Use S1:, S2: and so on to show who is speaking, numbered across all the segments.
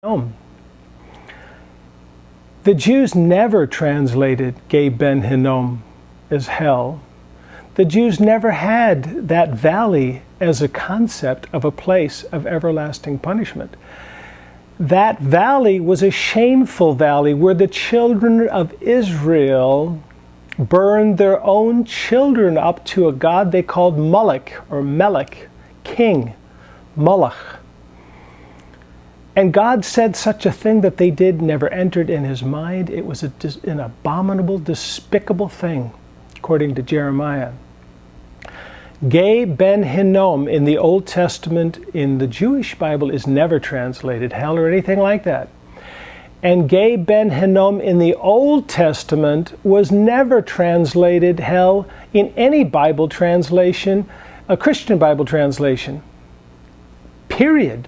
S1: Hinnom. The Jews never translated Ge Ben Hinnom as hell. The Jews never had that valley as a concept of a place of everlasting punishment. That valley was a shameful valley where the children of Israel burned their own children up to a god they called Moloch, or Melech, king, Moloch. And God said such a thing that they did never entered in his mind. It was an abominable, despicable thing, according to Jeremiah. Ge Ben Hinnom in the Old Testament, in the Jewish Bible, is never translated hell or anything like that. And Ge Ben Hinnom in the Old Testament was never translated hell in any Bible translation, a Christian Bible translation. Period.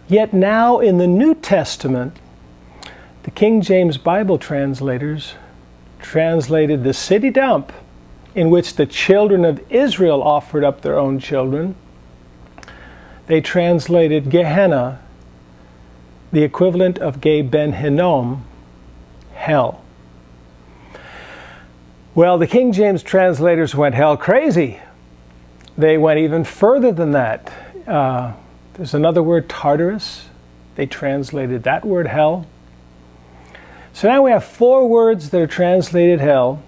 S1: Yet now in the New Testament, the King James Bible translators translated the city dump in which the children of Israel offered up their own children. They translated Gehenna, the equivalent of Ge Ben Hinnom, hell. Well, the King James translators went hell crazy. They went even further than that. There's another word, Tartarus. They translated that word hell. So now we have 4 words that are translated hell.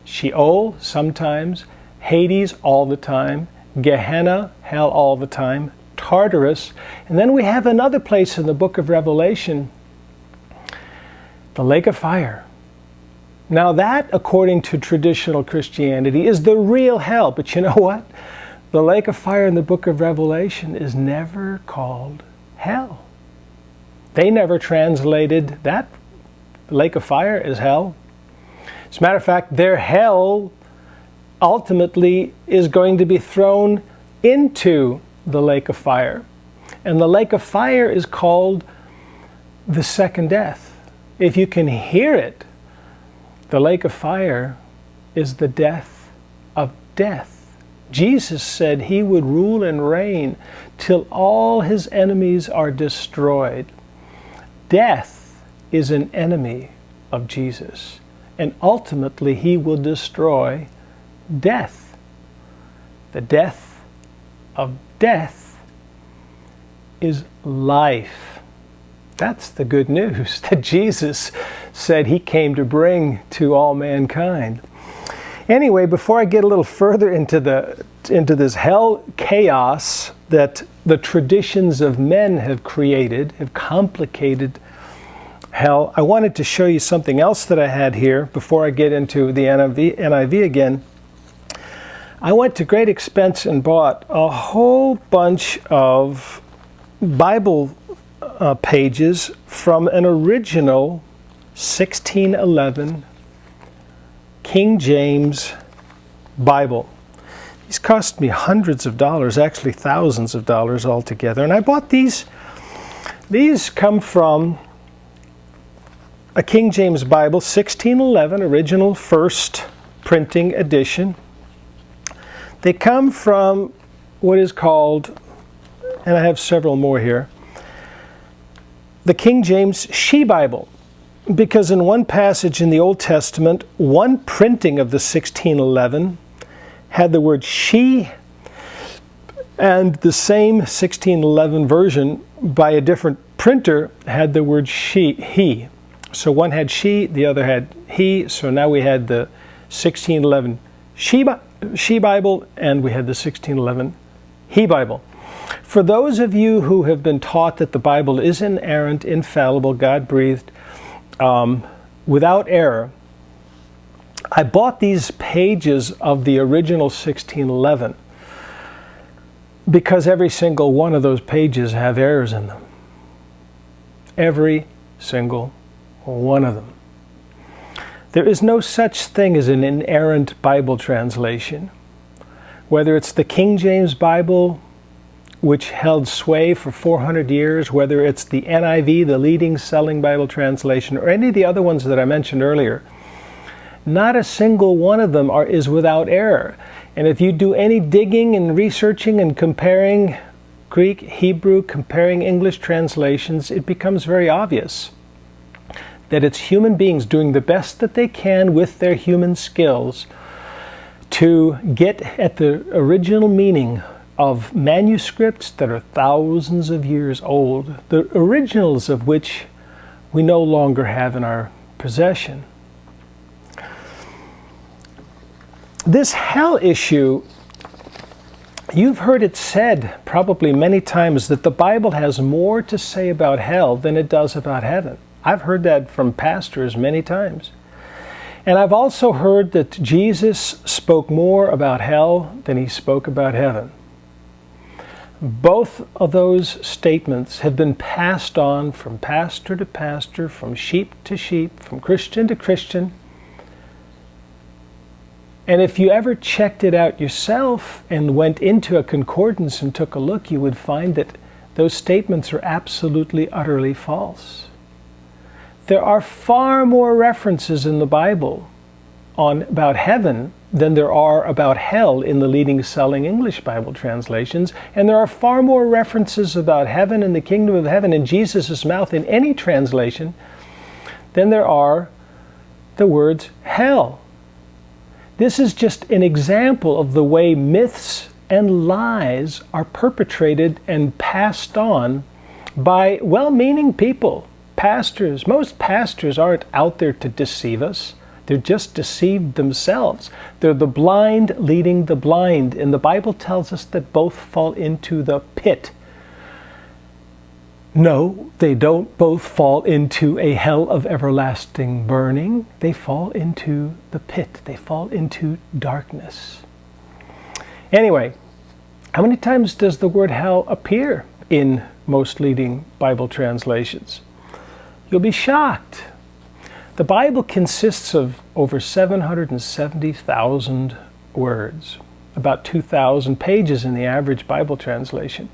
S1: Sheol, sometimes. Hades, all the time. Gehenna, hell, all the time. Tartarus. And then we have another place in the book of Revelation, the lake of fire. Now that, according to traditional Christianity, is the real hell. But you know what? The lake of fire in the book of Revelation is never called hell. They never translated that lake of fire as hell. As a matter of fact, their hell ultimately is going to be thrown into the lake of fire. And the lake of fire is called the second death. If you can hear it, the lake of fire is the death of death. Jesus said he would rule and reign till all his enemies are destroyed. Death is an enemy of Jesus, and ultimately he will destroy death. The death of death is life. That's the good news that Jesus said he came to bring to all mankind. Anyway, before I get a little further into this hell chaos that the traditions of men have created, have complicated hell, I wanted to show you something else that I had here before I get into the NIV again. I went to great expense and bought a whole bunch of Bible pages from an original 1611 King James Bible. These cost me hundreds of dollars, actually thousands of dollars altogether. And I bought these. These come from a King James Bible, 1611, original first printing edition. They come from what is called, and I have several more here, the King James She Bible. Because in one passage in the Old Testament, one printing of the 1611 had the word she, and the same 1611 version by a different printer had the word he. So one had she, the other had he, so now we had the 1611 she Bible, and we had the 1611 he Bible. For those of you who have been taught that the Bible is inerrant, infallible, God-breathed, without error, I bought these pages of the original 1611 because every single one of those pages have errors in them. Every single one of them. There is no such thing as an inerrant Bible translation. Whether it's the King James Bible, which held sway for 400 years, whether it's the NIV, the leading selling Bible translation, or any of the other ones that I mentioned earlier, not a single one of them is without error. And if you do any digging and researching and comparing Greek, Hebrew, comparing English translations, it becomes very obvious that it's human beings doing the best that they can with their human skills to get at the original meaning of manuscripts that are thousands of years old, the originals of which we no longer have in our possession. This hell issue, you've heard it said probably many times that the Bible has more to say about hell than it does about heaven. I've heard that from pastors many times. And I've also heard that Jesus spoke more about hell than he spoke about heaven. Both of those statements have been passed on from pastor to pastor, from sheep to sheep, from Christian to Christian. And if you ever checked it out yourself and went into a concordance and took a look, you would find that those statements are absolutely, utterly false. There are far more references in the Bible about heaven than there are about hell in the leading selling English Bible translations, and there are far more references about heaven and the kingdom of heaven in Jesus' mouth in any translation than there are the words hell. This is just an example of the way myths and lies are perpetrated and passed on by well-meaning people. Pastors. Most pastors aren't out there to deceive us. They're just deceived themselves. They're the blind leading the blind. And the Bible tells us that both fall into the pit. No, they don't both fall into a hell of everlasting burning. They fall into the pit. They fall into darkness. Anyway, how many times does the word hell appear in most leading Bible translations? You'll be shocked. The Bible consists of over 770,000 words, about 2,000 pages in the average Bible translation.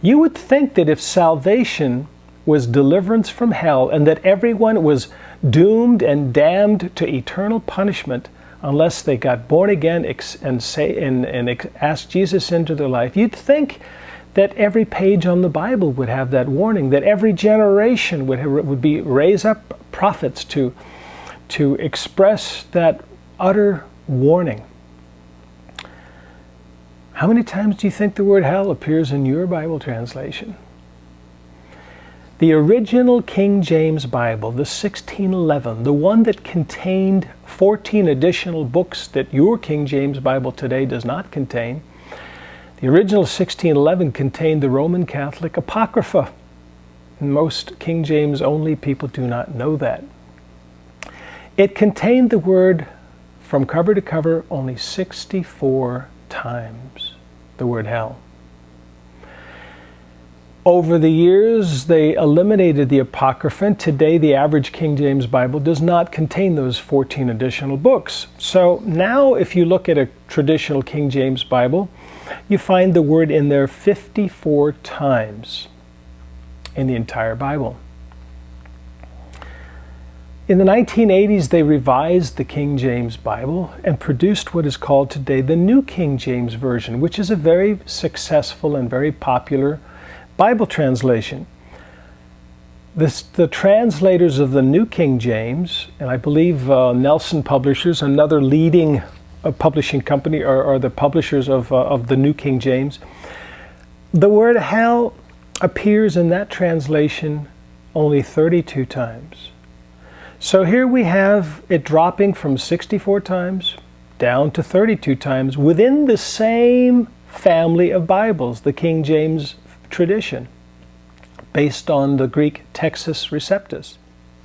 S1: You would think that if salvation was deliverance from hell and that everyone was doomed and damned to eternal punishment unless they got born again and asked Jesus into their life, you'd think that every page on the Bible would have that warning, that every generation would raise up prophets to express that utter warning. How many times do you think the word hell appears in your Bible translation? The original King James Bible, the 1611, the one that contained 14 additional books that your King James Bible today does not contain, the original 1611 contained the Roman Catholic Apocrypha. Most King James only people do not know that. It contained the word from cover to cover only 64 times, the word hell. Over the years, they eliminated the Apocrypha, and today the average King James Bible does not contain those 14 additional books. So now if you look at a traditional King James Bible, you find the word in there 54 times in the entire Bible. In the 1980s, they revised the King James Bible and produced what is called today the New King James Version, which is a very successful and very popular Bible translation. The translators of the New King James, and I believe Nelson Publishers, another leading publishing company, are the publishers of the New King James. The word hell appears in that translation only 32 times. So here we have it dropping from 64 times down to 32 times within the same family of Bibles, the King James tradition, based on the Greek Textus Receptus.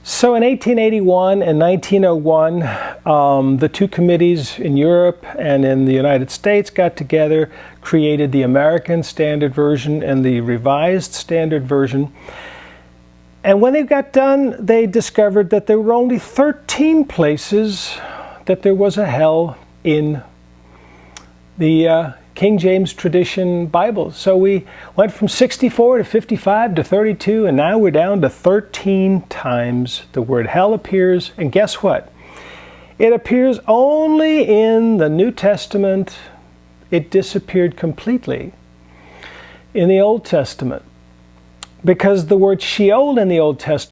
S1: So in 1881 and 1901, the two committees in Europe and in the United States got together, created the American Standard Version and the Revised Standard Version. And when they got done, they discovered that there were only 13 places that there was a hell in the King James tradition Bible. So we went from 64 to 55 to 32, and now we're down to 13 times the word hell appears. And guess what? It appears only in the New Testament. It disappeared completely in the Old Testament. Because the word Sheol in the Old Testament